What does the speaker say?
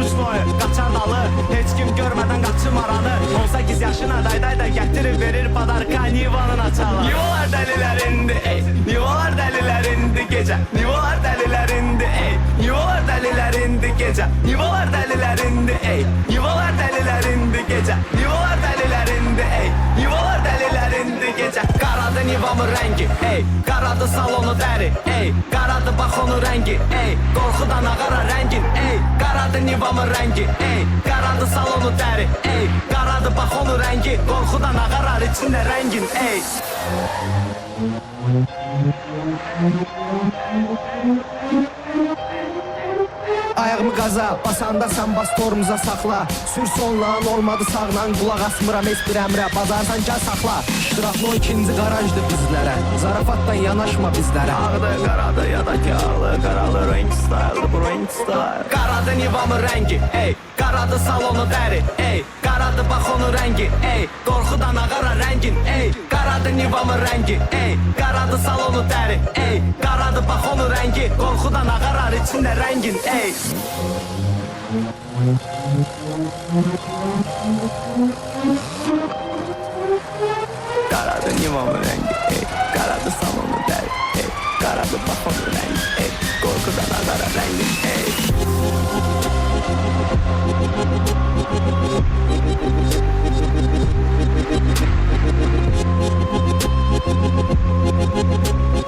rüsnoyu Qaçar dalı, heç kim görmədən qaçım aralı 18 yaşına dayday da gətirib verir padarka Nivanın açalı Nivalar dəlilərindi ey, Nivalar dəlilərindi gecə Nivalar dəlilərindi ey, Nivalar dəlilərindi gecə Nivalar dəlilərindi ey, Nivalar dəlilərindi gecə Nivalar dəlilərindi ey, Nivalar dəlilərindi gecə Qaradı Nivamın rəngi ey, qaradı salonu dəri ey, qaradı bax onun rəngi ey, qorxudan ağara rəngin ey, qaradı Nivamın rəngi ey, qaradı salonu dəri ey, qaradı bax onun rəngi, qorxudan ağarar içində rəngin ey. Ayağımı qaza, basanda sən bas torumuza saxla Sür sonlan, olmadı sağlan, qulaq asmıram heç bir əmrə Bazarsan gəl saxla, iştiraklı o ikinci qarajdır bizlərə Zarafatdan yanaşma bizlərə Ağdı, qaradı ya da kağlı, qaralı renk style'dır bu renk style Qaradı Nivamın rəngi, ey, qaradı salonu dəri, ey Qaradı bax onun rəngi, ey, qorxudan ağara rəngin, ey Qaradı Nivamın rəngi, ey, qaradı salonu dəri, ey Qaradı bax onun rəngi, qorxudan ağarar içində rəngin, ey Thank you.